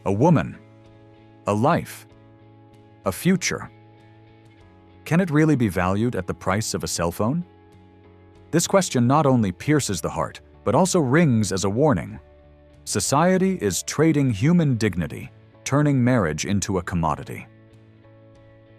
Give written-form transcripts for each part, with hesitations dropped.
A woman, a life, a future. Can it really be valued at the price of a cell phone? This question not only pierces the heart, but also rings as a warning. Society is trading human dignity, turning marriage into a commodity.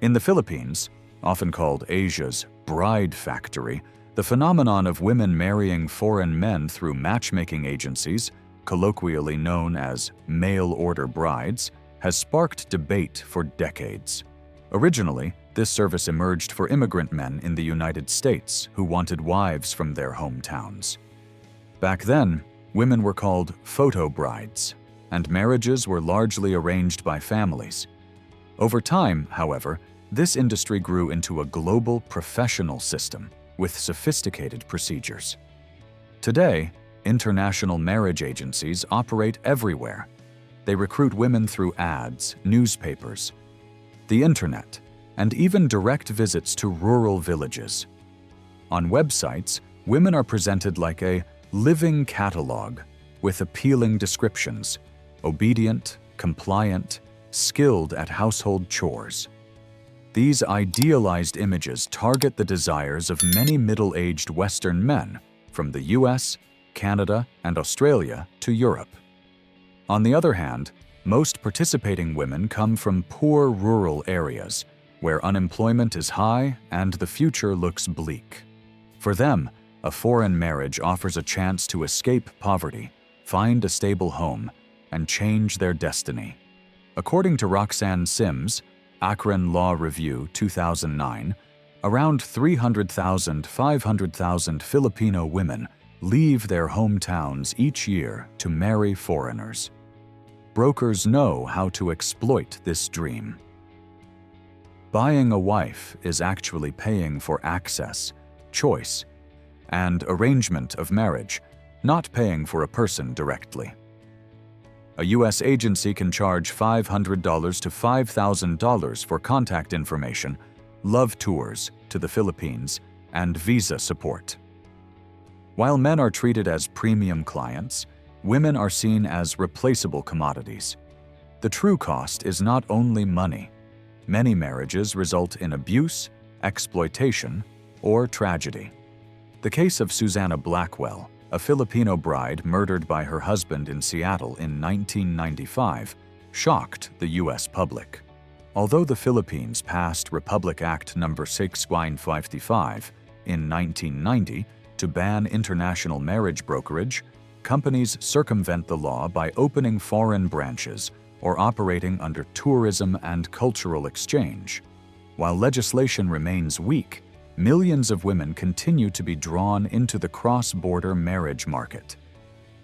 In the Philippines, often called Asia's bride factory, the phenomenon of women marrying foreign men through matchmaking agencies, colloquially known as mail-order brides, has sparked debate for decades. Originally, this service emerged for immigrant men in the United States who wanted wives from their hometowns. Back then, women were called photo brides, and marriages were largely arranged by families. Over time, however, this industry grew into a global professional system with sophisticated procedures. Today, international marriage agencies operate everywhere. They recruit women through ads, newspapers, the internet, and even direct visits to rural villages. On websites, women are presented like a living catalog with appealing descriptions: obedient, compliant, skilled at household chores. These idealized images target the desires of many middle-aged Western men, from the US, Canada, and Australia to Europe. On the other hand, most participating women come from poor rural areas, where unemployment is high and the future looks bleak. For them, a foreign marriage offers a chance to escape poverty, find a stable home, and change their destiny. According to Roxanne Sims, Akron Law Review 2009, around 300,000–500,000 Filipino women leave their hometowns each year to marry foreigners. Brokers know how to exploit this dream. Buying a wife is actually paying for access, choice, and arrangement of marriage, not paying for a person directly. A U.S. agency can charge $500 to $5,000 for contact information, love tours to the Philippines, and visa support. While men are treated as premium clients, women are seen as replaceable commodities. The true cost is not only money. Many marriages result in abuse, exploitation, or tragedy. The case of Susanna Blackwell, a Filipino bride murdered by her husband in Seattle in 1995, shocked the U.S. public. Although the Philippines passed Republic Act No. 655 in 1990 to ban international marriage brokerage, companies circumvent the law by opening foreign branches or operating under tourism and cultural exchange. While legislation remains weak, millions of women continue to be drawn into the cross-border marriage market,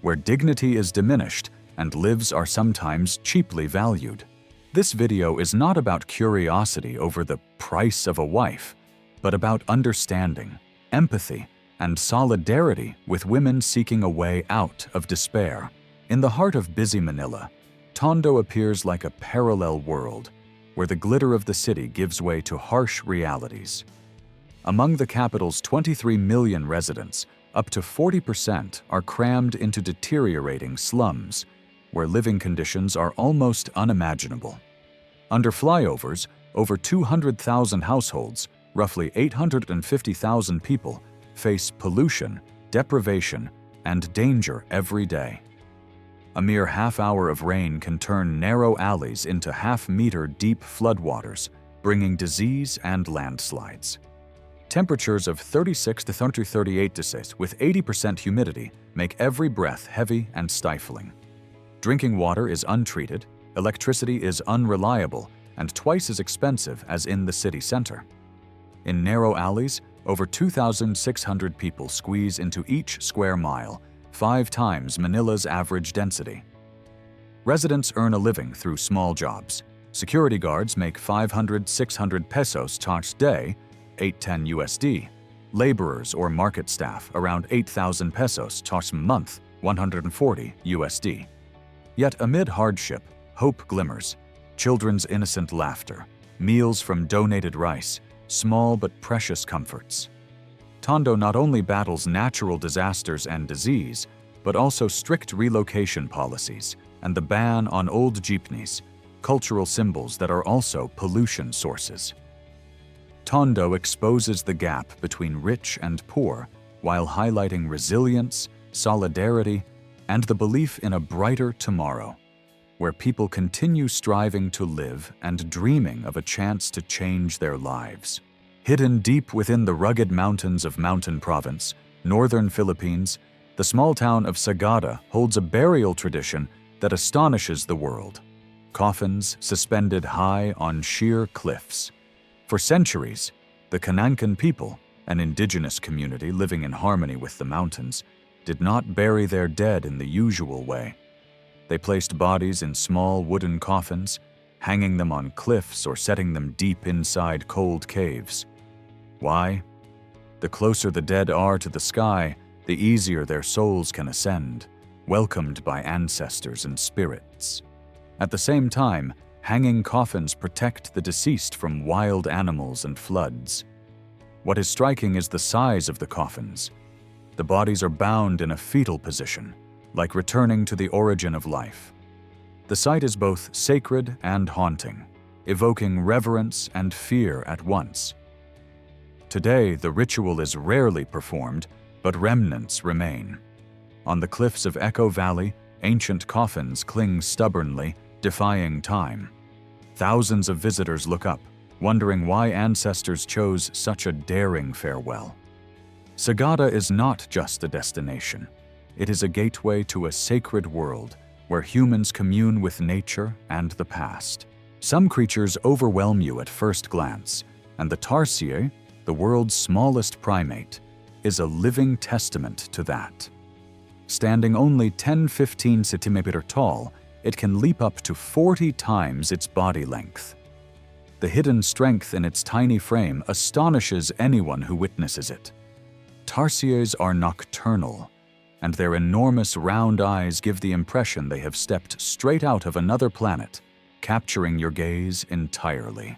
where dignity is diminished and lives are sometimes cheaply valued. This video is not about curiosity over the price of a wife, but about understanding, empathy, and solidarity with women seeking a way out of despair. In the heart of busy Manila, Tondo appears like a parallel world, where the glitter of the city gives way to harsh realities. Among the capital's 23 million residents, up to 40% are crammed into deteriorating slums, where living conditions are almost unimaginable. Under flyovers, over 200,000 households, roughly 850,000 people, face pollution, deprivation, and danger every day. A mere half-hour of rain can turn narrow alleys into half-meter deep floodwaters, bringing disease and landslides. Temperatures of 36 to 38 degrees with 80% humidity make every breath heavy and stifling. Drinking water is untreated, electricity is unreliable, and twice as expensive as in the city center. In narrow alleys, over 2,600 people squeeze into each square mile, 5 times Manila's average density. Residents earn a living through small jobs. Security guards make 500–600 pesos each day, $810 USD. Laborers or market staff around 8,000 pesos each month, $140 USD. Yet amid hardship, hope glimmers. Children's innocent laughter, meals from donated rice, small but precious comforts. Tondo not only battles natural disasters and disease, but also strict relocation policies, and the ban on old jeepneys, cultural symbols that are also pollution sources. Tondo exposes the gap between rich and poor while highlighting resilience, solidarity, and the belief in a brighter tomorrow, where people continue striving to live and dreaming of a chance to change their lives. Hidden deep within the rugged mountains of Mountain Province, northern Philippines, the small town of Sagada holds a burial tradition that astonishes the world. Coffins suspended high on sheer cliffs. For centuries, the Kanangkan people, an indigenous community living in harmony with the mountains, did not bury their dead in the usual way. They placed bodies in small wooden coffins, hanging them on cliffs or setting them deep inside cold caves. Why? The closer the dead are to the sky, the easier their souls can ascend, welcomed by ancestors and spirits. At the same time, hanging coffins protect the deceased from wild animals and floods. What is striking is the size of the coffins. The bodies are bound in a fetal position, like returning to the origin of life. The sight is both sacred and haunting, evoking reverence and fear at once. Today, the ritual is rarely performed, but remnants remain. On the cliffs of Echo Valley, ancient coffins cling stubbornly, defying time. Thousands of visitors look up, wondering why ancestors chose such a daring farewell. Sagada is not just a destination. It is a gateway to a sacred world where humans commune with nature and the past. Some creatures overwhelm you at first glance, and the tarsier, the world's smallest primate, is a living testament to that. Standing only 10-15 centimeters tall, it can leap up to 40 times its body length. The hidden strength in its tiny frame astonishes anyone who witnesses it. Tarsiers are nocturnal, and their enormous round eyes give the impression they have stepped straight out of another planet, capturing your gaze entirely.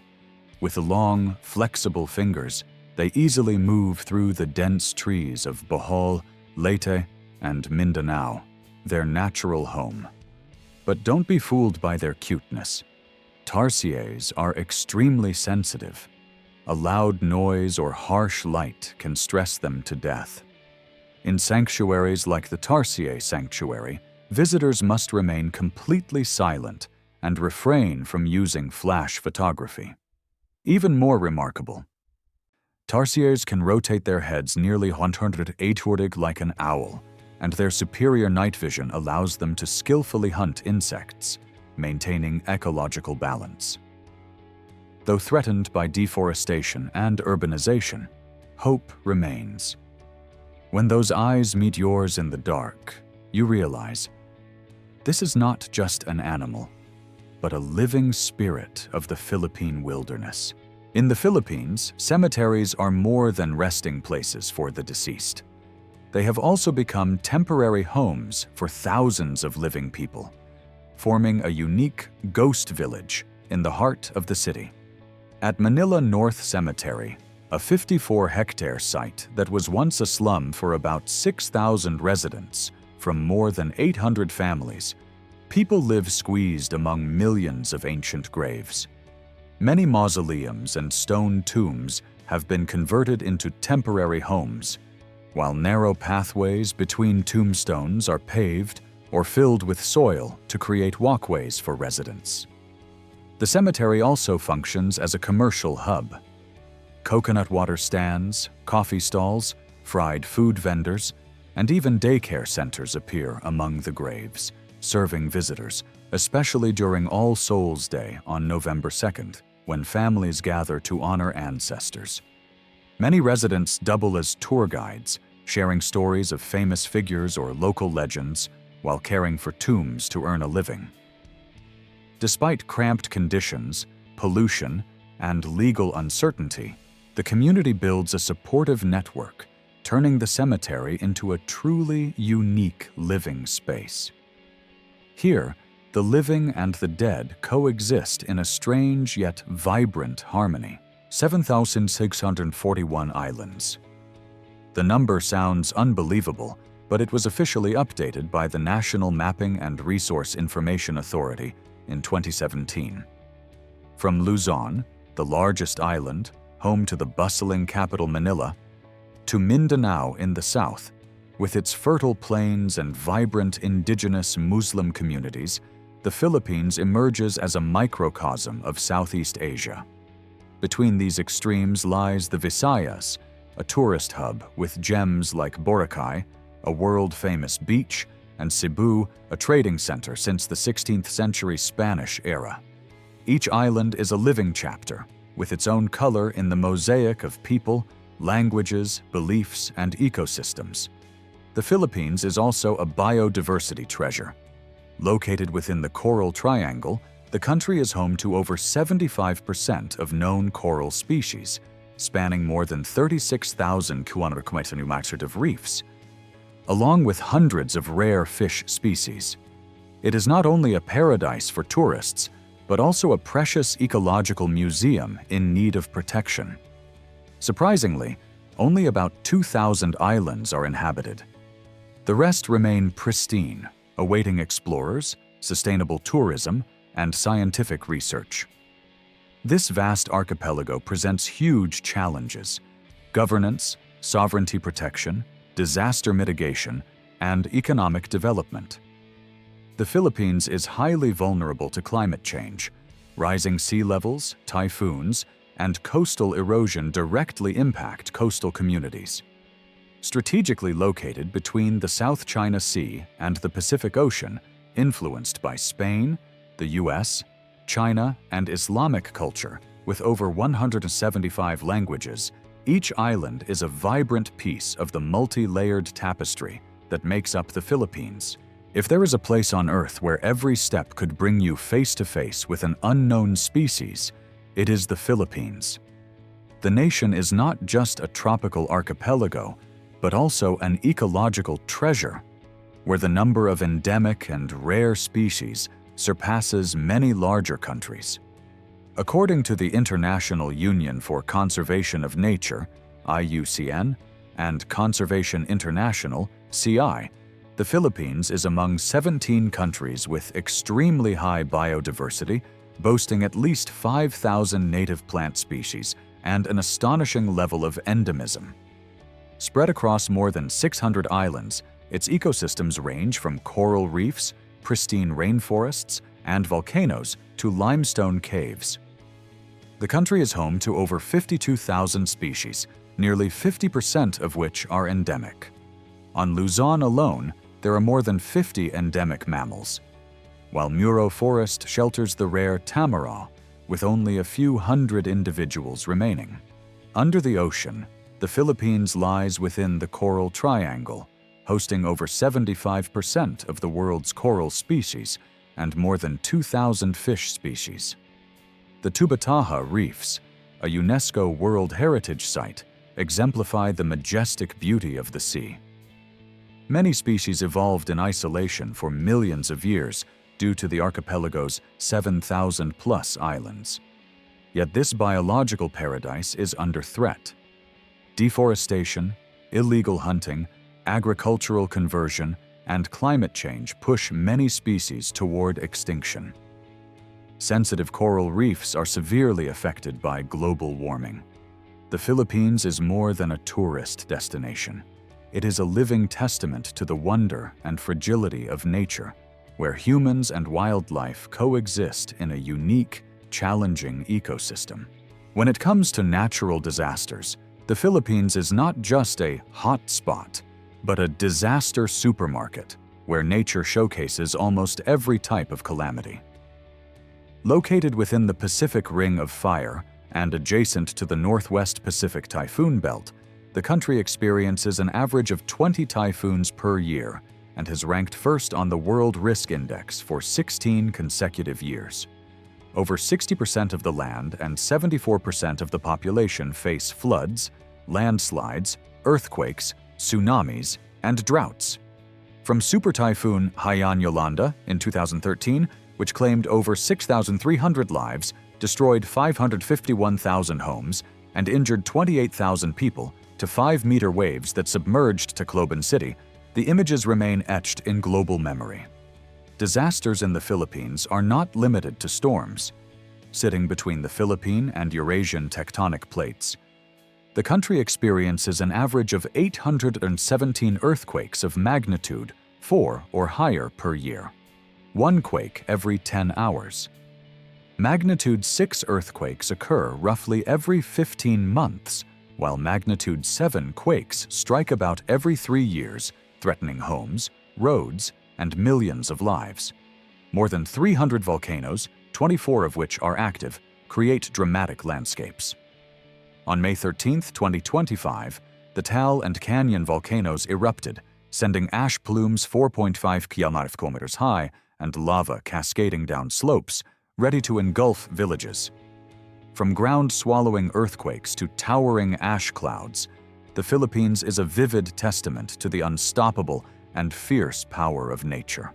With long, flexible fingers, they easily move through the dense trees of Bohol, Leyte, and Mindanao, their natural home. But don't be fooled by their cuteness. Tarsiers are extremely sensitive. A loud noise or harsh light can stress them to death. In sanctuaries like the Tarsier Sanctuary, visitors must remain completely silent and refrain from using flash photography. Even more remarkable, tarsiers can rotate their heads nearly 180 like an owl, and their superior night vision allows them to skillfully hunt insects, maintaining ecological balance. Though threatened by deforestation and urbanization, hope remains. When those eyes meet yours in the dark, you realize this is not just an animal, but a living spirit of the Philippine wilderness. In the Philippines, cemeteries are more than resting places for the deceased. They have also become temporary homes for thousands of living people, forming a unique ghost village in the heart of the city. At Manila North Cemetery, a 54-hectare site that was once a slum for about 6,000 residents from more than 800 families, people live squeezed among millions of ancient graves. Many mausoleums and stone tombs have been converted into temporary homes, while narrow pathways between tombstones are paved or filled with soil to create walkways for residents. The cemetery also functions as a commercial hub. Coconut water stands, coffee stalls, fried food vendors, and even daycare centers appear among the graves, serving visitors, especially during All Souls' Day on November 2nd, when families gather to honor ancestors. Many residents double as tour guides, sharing stories of famous figures or local legends while caring for tombs to earn a living. Despite cramped conditions, pollution, and legal uncertainty, the community builds a supportive network, turning the cemetery into a truly unique living space. Here, the living and the dead coexist in a strange yet vibrant harmony. 7,641 islands. The number sounds unbelievable, but it was officially updated by the National Mapping and Resource Information Authority in 2017. From Luzon, the largest island, home to the bustling capital Manila, to Mindanao in the south, with its fertile plains and vibrant indigenous Muslim communities, the Philippines emerges as a microcosm of Southeast Asia. Between these extremes lies the Visayas, a tourist hub with gems like Boracay, a world-famous beach, and Cebu, a trading center since the 16th century Spanish era. Each island is a living chapter, with its own color in the mosaic of people, languages, beliefs, and ecosystems. The Philippines is also a biodiversity treasure. Located within the Coral Triangle, the country is home to over 75% of known coral species, spanning more than 36,000 km² of reefs, along with hundreds of rare fish species. It is not only a paradise for tourists, but also a precious ecological museum in need of protection. Surprisingly, only about 2,000 islands are inhabited. The rest remain pristine, awaiting explorers, sustainable tourism, and scientific research. This vast archipelago presents huge challenges: governance, sovereignty protection, disaster mitigation, and economic development. The Philippines is highly vulnerable to climate change. Rising sea levels, typhoons, and coastal erosion directly impact coastal communities. Strategically located between the South China Sea and the Pacific Ocean, influenced by Spain, the US, China, and Islamic culture, with over 175 languages, each island is a vibrant piece of the multi-layered tapestry that makes up the Philippines. If there is a place on Earth where every step could bring you face-to-face with an unknown species, it is the Philippines. The nation is not just a tropical archipelago, but also an ecological treasure, where the number of endemic and rare species surpasses many larger countries. According to the International Union for Conservation of Nature, IUCN, and Conservation International, CI, the Philippines is among 17 countries with extremely high biodiversity, boasting at least 5,000 native plant species and an astonishing level of endemism. Spread across more than 600 islands, its ecosystems range from coral reefs, pristine rainforests, and volcanoes to limestone caves. The country is home to over 52,000 species, nearly 50% of which are endemic. On Luzon alone, there are more than 50 endemic mammals, while Muro Forest shelters the rare tamaraw, with only a few hundred individuals remaining. Under the ocean, the Philippines lies within the Coral Triangle, hosting over 75% of the world's coral species and more than 2,000 fish species. The Tubataha Reefs, a UNESCO World Heritage Site, exemplify the majestic beauty of the sea. Many species evolved in isolation for millions of years due to the archipelago's 7,000-plus islands. Yet this biological paradise is under threat. Deforestation, illegal hunting, agricultural conversion, and climate change push many species toward extinction. Sensitive coral reefs are severely affected by global warming. The Philippines is more than a tourist destination. It is a living testament to the wonder and fragility of nature, where humans and wildlife coexist in a unique, challenging ecosystem. When it comes to natural disasters, the Philippines is not just a hot spot, but a disaster supermarket, where nature showcases almost every type of calamity. Located within the Pacific Ring of Fire and adjacent to the Northwest Pacific Typhoon Belt, the country experiences an average of 20 typhoons per year and has ranked first on the World Risk Index for 16 consecutive years. Over 60% of the land and 74% of the population face floods, landslides, earthquakes, tsunamis, and droughts. From Super Typhoon Haiyan Yolanda in 2013, which claimed over 6,300 lives, destroyed 551,000 homes, and injured 28,000 people, to 5-meter waves that submerged Tacloban City, The images remain etched in global memory. Disasters in the Philippines are not limited to storms. Sitting between the Philippine and Eurasian tectonic plates, the country experiences an average of 817 earthquakes of magnitude 4 or higher per year, one quake every 10 hours. Magnitude 6 earthquakes occur roughly every 15 months, while magnitude 7 quakes strike about every 3 years, threatening homes, roads, and millions of lives. More than 300 volcanoes, 24 of which are active, create dramatic landscapes. On May 13, 2025, the Tal and Canyon volcanoes erupted, sending ash plumes 4.5 kilometers high and lava cascading down slopes, ready to engulf villages. From ground-swallowing earthquakes to towering ash clouds, the Philippines is a vivid testament to the unstoppable and fierce power of nature,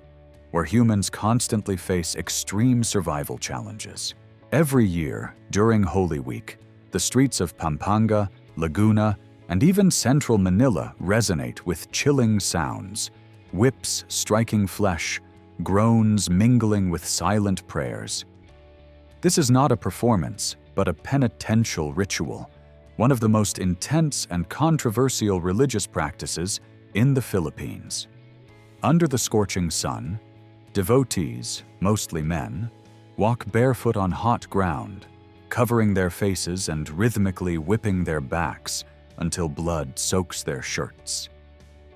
where humans constantly face extreme survival challenges. Every year, during Holy Week, the streets of Pampanga, Laguna, and even central Manila resonate with chilling sounds, whips striking flesh, groans mingling with silent prayers. This is not a performance, but a penitential ritual, one of the most intense and controversial religious practices in the Philippines. Under the scorching sun, devotees, mostly men, walk barefoot on hot ground, covering their faces and rhythmically whipping their backs until blood soaks their shirts.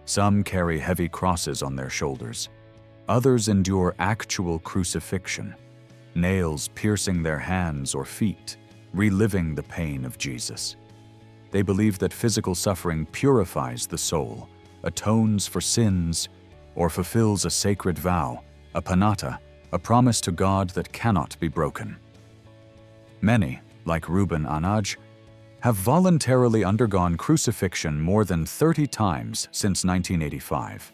Some carry heavy crosses on their shoulders. Others endure actual crucifixion, nails piercing their hands or feet, reliving the pain of Jesus. They believe that physical suffering purifies the soul, atones for sins, or fulfills a sacred vow, a panata, a promise to God that cannot be broken. Many, like Ruben Anaj, have voluntarily undergone crucifixion more than 30 times since 1985.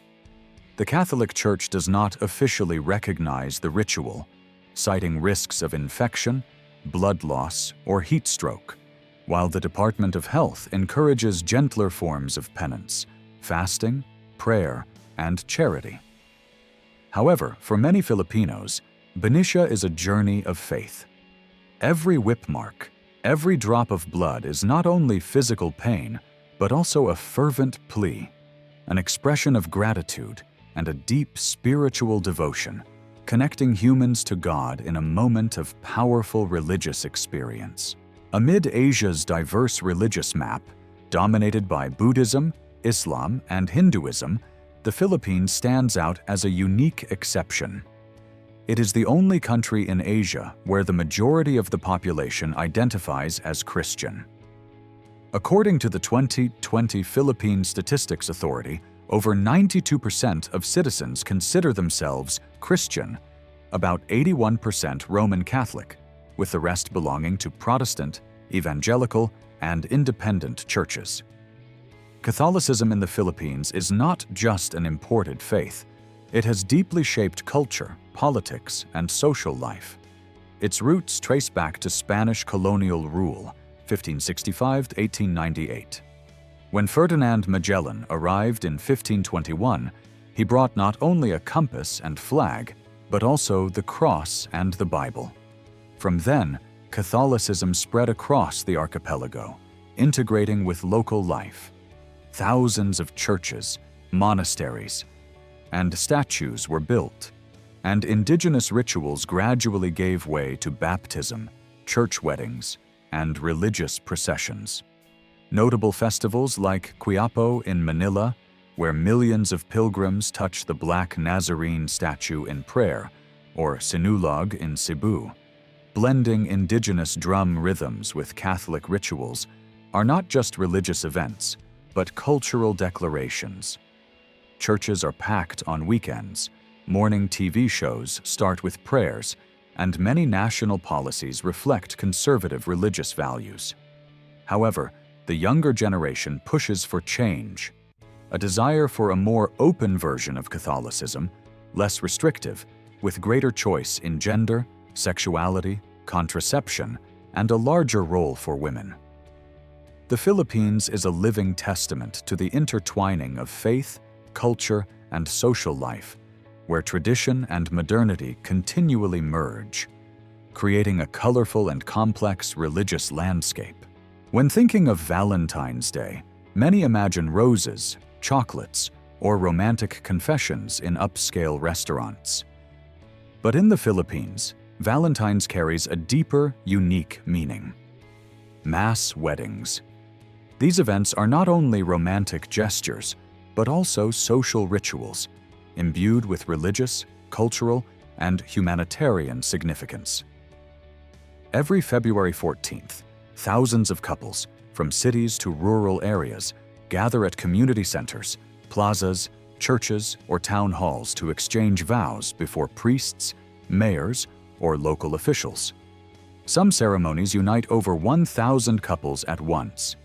The Catholic Church does not officially recognize the ritual, citing risks of infection, blood loss, or heat stroke, while the Department of Health encourages gentler forms of penance, fasting, prayer, and charity. However, for many Filipinos, Benicia is a journey of faith. Every whip mark, every drop of blood is not only physical pain, but also a fervent plea, an expression of gratitude, and a deep spiritual devotion, connecting humans to God in a moment of powerful religious experience. Amid Asia's diverse religious map, dominated by Buddhism, Islam, and Hinduism, the Philippines stands out as a unique exception. It is the only country in Asia where the majority of the population identifies as Christian. According to the 2020 Philippine Statistics Authority, over 92% of citizens consider themselves Christian, about 81% Roman Catholic, with the rest belonging to Protestant, evangelical, and independent churches. Catholicism in the Philippines is not just an imported faith. It has deeply shaped culture, politics, and social life. Its roots trace back to Spanish colonial rule, 1565 to 1898. When Ferdinand Magellan arrived in 1521, he brought not only a compass and flag, but also the cross and the Bible. From then, Catholicism spread across the archipelago, integrating with local life. Thousands of churches, monasteries, and statues were built, and indigenous rituals gradually gave way to baptism, church weddings, and religious processions. Notable festivals like Quiapo in Manila, where millions of pilgrims touch the Black Nazarene statue in prayer, or Sinulog in Cebu, blending indigenous drum rhythms with Catholic rituals, are not just religious events, but cultural declarations. Churches are packed on weekends, morning TV shows start with prayers, and many national policies reflect conservative religious values. However, the younger generation pushes for change, a desire for a more open version of Catholicism, less restrictive, with greater choice in gender, sexuality, contraception, and a larger role for women. The Philippines is a living testament to the intertwining of faith, culture, and social life, where tradition and modernity continually merge, creating a colorful and complex religious landscape. When thinking of Valentine's Day, many imagine roses, chocolates, or romantic confessions in upscale restaurants. But in the Philippines, Valentine's carries a deeper, unique meaning. Mass weddings. These events are not only romantic gestures, but also social rituals, imbued with religious, cultural, and humanitarian significance. Every February 14th, thousands of couples, from cities to rural areas, gather at community centers, plazas, churches, or town halls to exchange vows before priests, mayors, or local officials. Some ceremonies unite over 1,000 couples at once.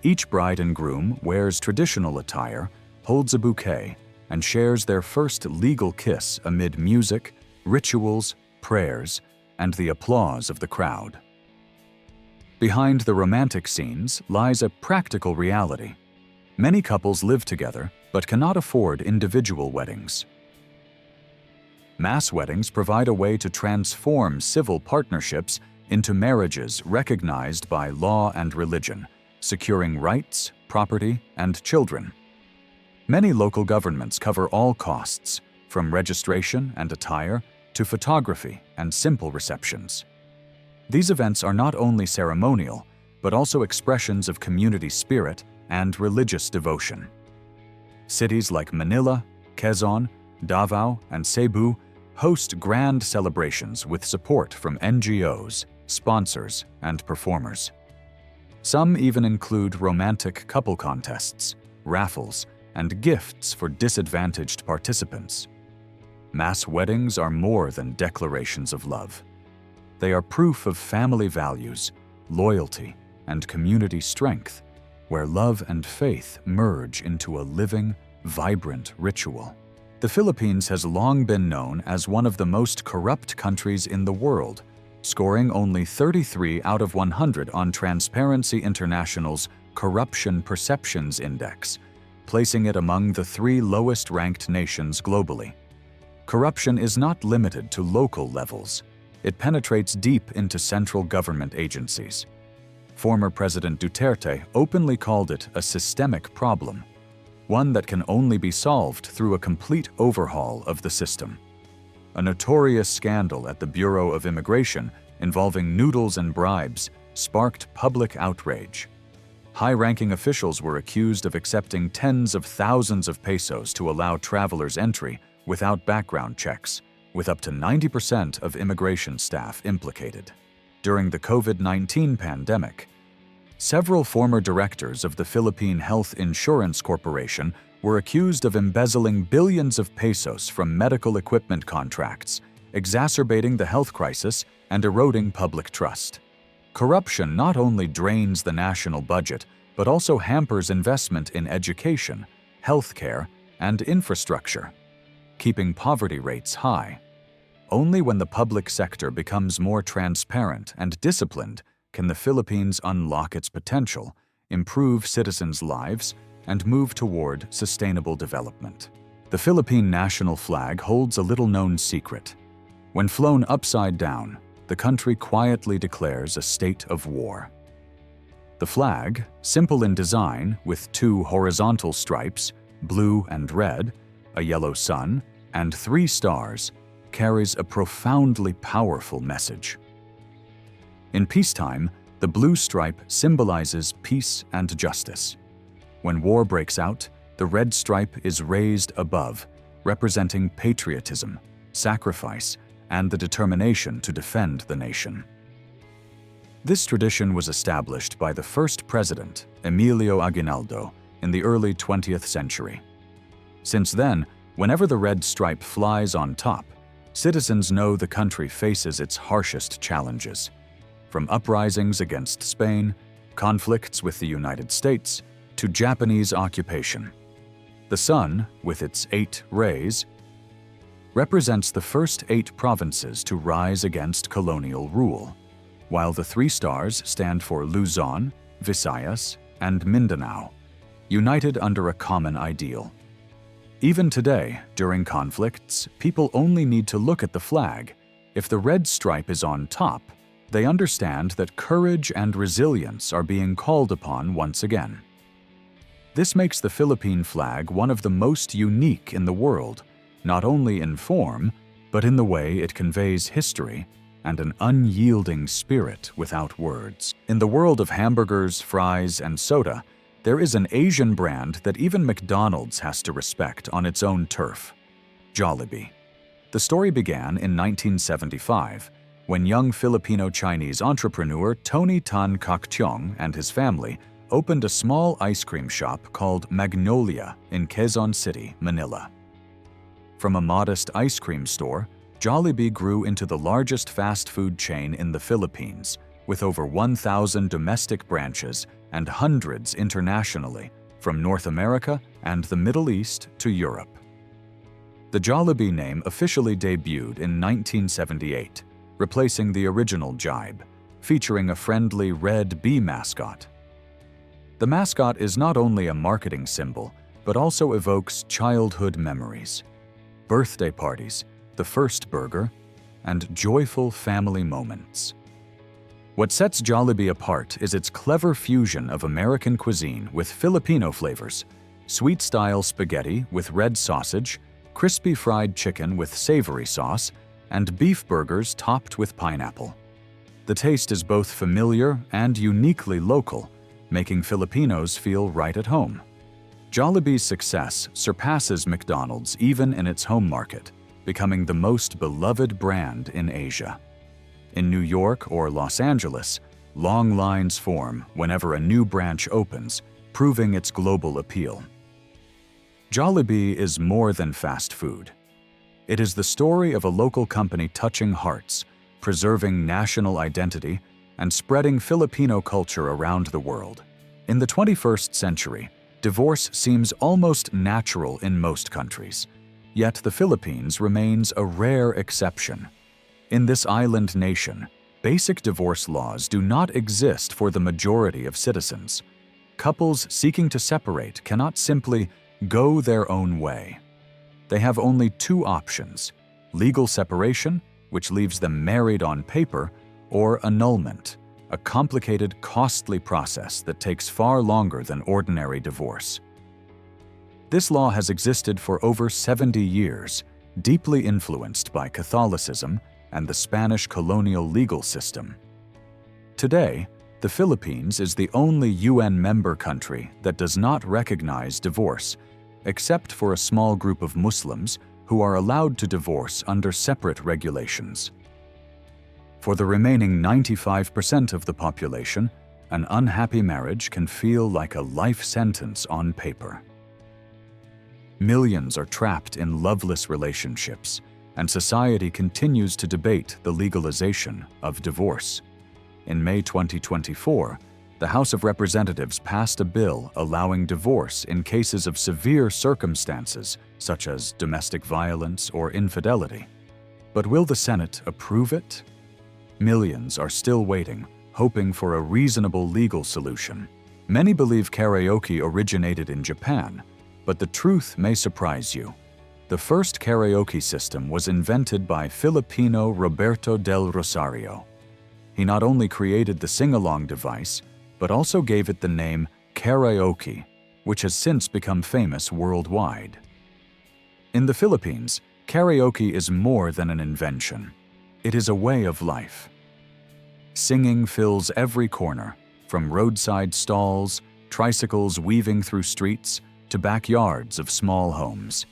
Each bride and groom wears traditional attire, holds a bouquet, and shares their first legal kiss amid music, rituals, prayers, and the applause of the crowd. Behind the romantic scenes lies a practical reality. Many couples live together but cannot afford individual weddings. Mass weddings provide a way to transform civil partnerships into marriages recognized by law and religion, securing rights, property, and children. Many local governments cover all costs, from registration and attire to photography and simple receptions. These events are not only ceremonial, but also expressions of community spirit and religious devotion. Cities like Manila, Quezon, Davao, and Cebu host grand celebrations with support from NGOs, sponsors, and performers. Some even include romantic couple contests, raffles, and gifts for disadvantaged participants. Mass weddings are more than declarations of love. They are proof of family values, loyalty, and community strength, where love and faith merge into a living, vibrant ritual. The Philippines has long been known as one of the most corrupt countries in the world, scoring only 33 out of 100 on Transparency International's Corruption Perceptions Index, placing it among the 3 lowest-ranked nations globally. Corruption is not limited to local levels. It penetrates deep into central government agencies. Former President Duterte openly called it a systemic problem, one that can only be solved through a complete overhaul of the system. A notorious scandal at the Bureau of Immigration involving noodles and bribes sparked public outrage. High-ranking officials were accused of accepting tens of thousands of pesos to allow travelers entry without background checks, with up to 90% of immigration staff implicated. During the COVID-19 pandemic, several former directors of the Philippine Health Insurance Corporation were accused of embezzling billions of pesos from medical equipment contracts, exacerbating the health crisis and eroding public trust. Corruption not only drains the national budget, but also hampers investment in education, healthcare, and infrastructure, keeping poverty rates high. Only when the public sector becomes more transparent and disciplined can the Philippines unlock its potential, improve citizens' lives, and move toward sustainable development. The Philippine national flag holds a little-known secret. When flown upside down, the country quietly declares a state of war. The flag, simple in design with 2 horizontal stripes, blue and red, a yellow sun, and 3 stars, carries a profoundly powerful message. In peacetime, the blue stripe symbolizes peace and justice. When war breaks out, the red stripe is raised above, representing patriotism, sacrifice, and the determination to defend the nation. This tradition was established by the first president, Emilio Aguinaldo, in the early 20th century. Since then, whenever the red stripe flies on top, citizens know the country faces its harshest challenges. From uprisings against Spain, conflicts with the United States, to Japanese occupation. The sun, with its 8 rays, represents the first 8 provinces to rise against colonial rule, while the 3 stars stand for Luzon, Visayas, and Mindanao, united under a common ideal. Even today, during conflicts, people only need to look at the flag. If the red stripe is on top, they understand that courage and resilience are being called upon once again. This makes the Philippine flag one of the most unique in the world, not only in form, but in the way it conveys history and an unyielding spirit without words. In the world of hamburgers, fries, and soda, there is an Asian brand that even McDonald's has to respect on its own turf: Jollibee. The story began in 1975, when young Filipino-Chinese entrepreneur Tony Tan Kak Tiong and his family opened a small ice cream shop called Magnolia in Quezon City, Manila. From a modest ice cream store, Jollibee grew into the largest fast food chain in the Philippines, with over 1,000 domestic branches and hundreds internationally, from North America and the Middle East to Europe. The Jollibee name officially debuted in 1978, replacing the original Jibe, featuring a friendly red bee mascot. The mascot is not only a marketing symbol, but also evokes childhood memories, birthday parties, the first burger, and joyful family moments. What sets Jollibee apart is its clever fusion of American cuisine with Filipino flavors: sweet-style spaghetti with red sausage, crispy fried chicken with savory sauce, and beef burgers topped with pineapple. The taste is both familiar and uniquely local, making Filipinos feel right at home. Jollibee's success surpasses McDonald's even in its home market, becoming the most beloved brand in Asia. In New York or Los Angeles, long lines form whenever a new branch opens, proving its global appeal. Jollibee is more than fast food. It is the story of a local company touching hearts, preserving national identity, and spreading Filipino culture around the world. In the 21st century, divorce seems almost natural in most countries, yet the Philippines remains a rare exception. In this island nation, basic divorce laws do not exist for the majority of citizens. Couples seeking to separate cannot simply go their own way. They have only two options: legal separation, which leaves them married on paper, or annulment, a complicated, costly process that takes far longer than ordinary divorce. This law has existed for over 70 years, deeply influenced by Catholicism and the Spanish colonial legal system. Today, the Philippines is the only UN member country that does not recognize divorce, except for a small group of Muslims who are allowed to divorce under separate regulations. For the remaining 95% of the population, an unhappy marriage can feel like a life sentence on paper. Millions are trapped in loveless relationships, and society continues to debate the legalization of divorce. In May 2024, the House of Representatives passed a bill allowing divorce in cases of severe circumstances, such as domestic violence or infidelity. But will the Senate approve it? Millions are still waiting, hoping for a reasonable legal solution. Many believe karaoke originated in Japan, but the truth may surprise you. The first karaoke system was invented by Filipino Roberto del Rosario. He not only created the sing-along device, but also gave it the name karaoke, which has since become famous worldwide. In the Philippines, karaoke is more than an invention. It is a way of life. Singing fills every corner, from roadside stalls, tricycles weaving through streets, to backyards of small homes.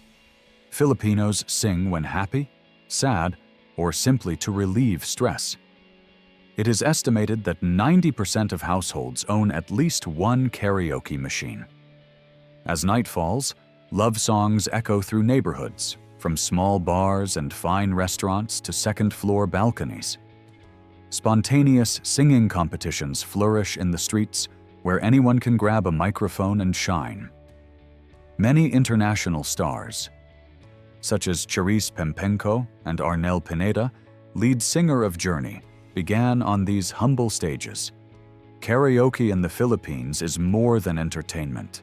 Filipinos sing when happy, sad, or simply to relieve stress. It is estimated that 90% of households own at least one karaoke machine. As night falls, love songs echo through neighborhoods, from small bars and fine restaurants to second-floor balconies. Spontaneous singing competitions flourish in the streets, where anyone can grab a microphone and shine. Many international stars, such as Charisse Pempenko and Arnel Pineda, lead singer of Journey, began on these humble stages. Karaoke in the Philippines is more than entertainment.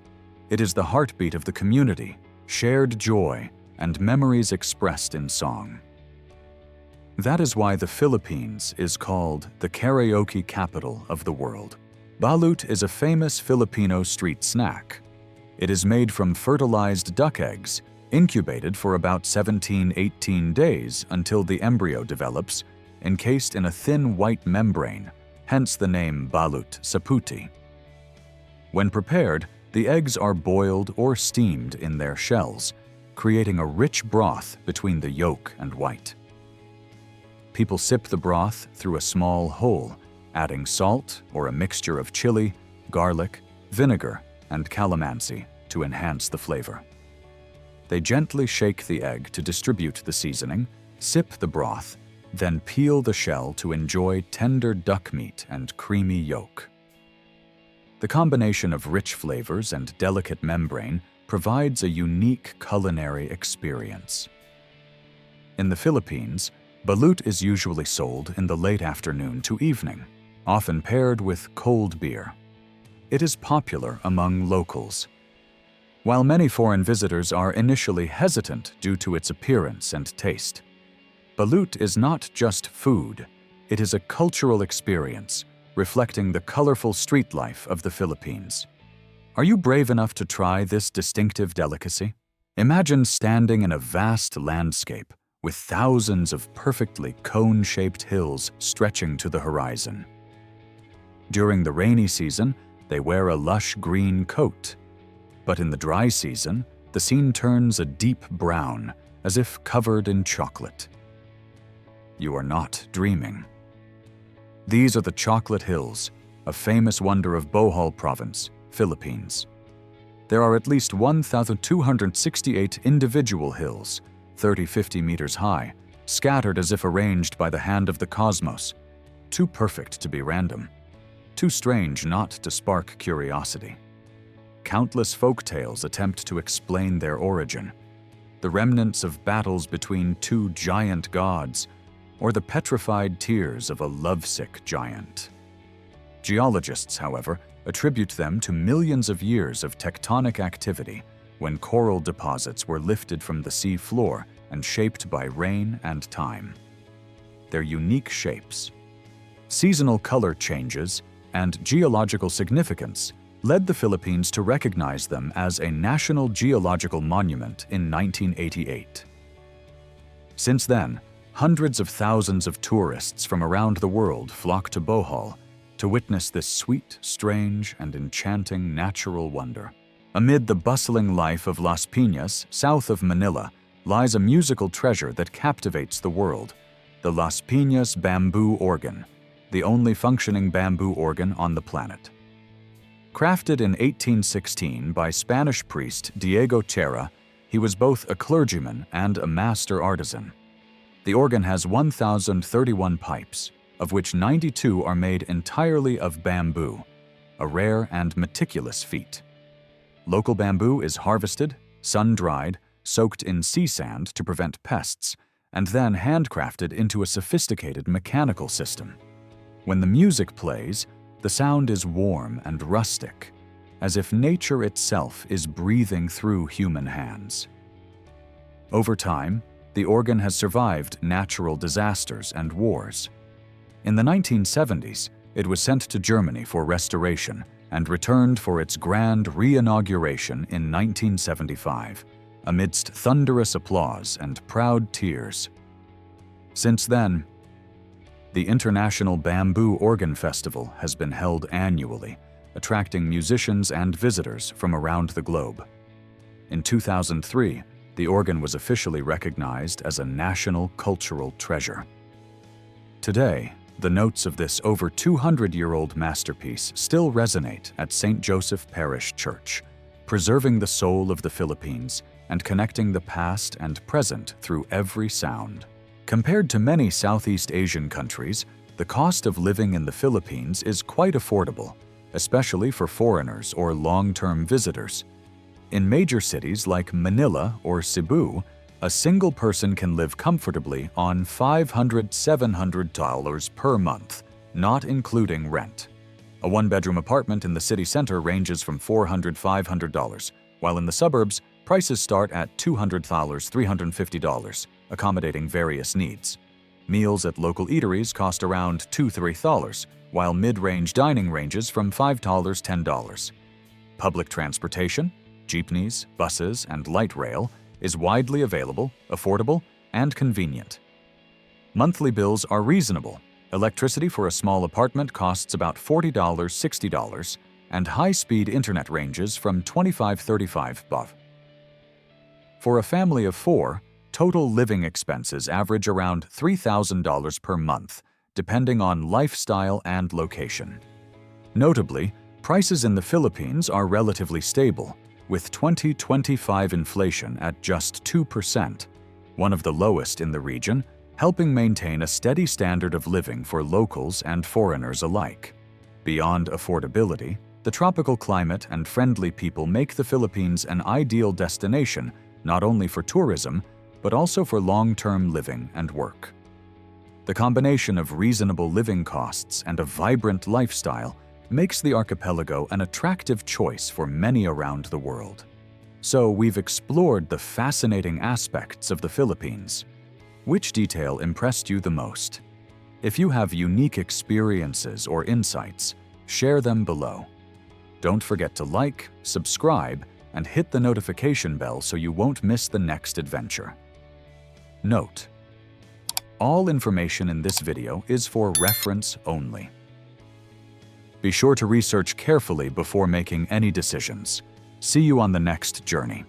It is the heartbeat of the community, shared joy, and memories expressed in song. That is why the Philippines is called the karaoke capital of the world. Balut is a famous Filipino street snack. It is made from fertilized duck eggs, incubated for about 17–18 days until the embryo develops, encased in a thin white membrane, hence the name balut sa puti. When prepared, the eggs are boiled or steamed in their shells, creating a rich broth between the yolk and white. People sip the broth through a small hole, adding salt or a mixture of chili, garlic, vinegar, and calamansi to enhance the flavor. They gently shake the egg to distribute the seasoning, sip the broth, then peel the shell to enjoy tender duck meat and creamy yolk. The combination of rich flavors and delicate membrane provides a unique culinary experience. In the Philippines, balut is usually sold in the late afternoon to evening, often paired with cold beer. It is popular among locals. While many foreign visitors are initially hesitant due to its appearance and taste, balut is not just food, it is a cultural experience reflecting the colorful street life of the Philippines. Are you brave enough to try this distinctive delicacy? Imagine standing in a vast landscape with thousands of perfectly cone-shaped hills stretching to the horizon. During the rainy season, they wear a lush green coat. But in the dry season, the scene turns a deep brown, as if covered in chocolate. You are not dreaming. These are the Chocolate Hills, a famous wonder of Bohol Province, Philippines. There are at least 1,268 individual hills, 30–50 meters high, scattered as if arranged by the hand of the cosmos. Too perfect to be random. Too strange not to spark curiosity. Countless folk tales attempt to explain their origin. The remnants of battles between two giant gods, or the petrified tears of a lovesick giant. Geologists, however, attribute them to millions of years of tectonic activity when coral deposits were lifted from the sea floor and shaped by rain and time. Their unique shapes, seasonal color changes, and geological significance led the Philippines to recognize them as a National Geological Monument in 1988. Since then, hundreds of thousands of tourists from around the world flock to Bohol to witness this sweet, strange, and enchanting natural wonder. Amid the bustling life of Las Piñas, south of Manila, lies a musical treasure that captivates the world, the Las Piñas bamboo organ, the only functioning bamboo organ on the planet. Crafted in 1816 by Spanish priest Diego Chera, he was both a clergyman and a master artisan. The organ has 1,031 pipes, of which 92 are made entirely of bamboo, a rare and meticulous feat. Local bamboo is harvested, sun-dried, soaked in sea sand to prevent pests, and then handcrafted into a sophisticated mechanical system. When the music plays, the sound is warm and rustic, as if nature itself is breathing through human hands. Over time, the organ has survived natural disasters and wars. In the 1970s, it was sent to Germany for restoration and returned for its grand re-inauguration in 1975, amidst thunderous applause and proud tears. Since then, the International Bamboo Organ Festival has been held annually, attracting musicians and visitors from around the globe. In 2003, the organ was officially recognized as a national cultural treasure. Today, the notes of this over 200-year-old masterpiece still resonate at St. Joseph Parish Church, preserving the soul of the Philippines and connecting the past and present through every sound. Compared to many Southeast Asian countries, the cost of living in the Philippines is quite affordable, especially for foreigners or long-term visitors. In major cities like Manila or Cebu, a single person can live comfortably on $500–700 per month, not including rent. A one-bedroom apartment in the city center ranges from $400–500, while in the suburbs, Prices start at $200, $350, accommodating various needs. Meals at local eateries cost around $2–3, while mid-range dining ranges from $5 to $10. Public transportation, jeepneys, buses, and light rail, is widely available, affordable, and convenient. Monthly bills are reasonable. Electricity for a small apartment costs about $40, $60, and high-speed internet ranges from $25–$35 above. For a family of 4, total living expenses average around $3,000 per month, depending on lifestyle and location. Notably, prices in the Philippines are relatively stable, with 2025 inflation at just 2%, one of the lowest in the region, helping maintain a steady standard of living for locals and foreigners alike. Beyond affordability, the tropical climate and friendly people make the Philippines an ideal destination not only for tourism, but also for long-term living and work. The combination of reasonable living costs and a vibrant lifestyle makes the archipelago an attractive choice for many around the world. So we've explored the fascinating aspects of the Philippines. Which detail impressed you the most? If you have unique experiences or insights, share them below. Don't forget to like, subscribe, and hit the notification bell so you won't miss the next adventure. Note: all information in this video is for reference only. Be sure to research carefully before making any decisions. See you on the next journey.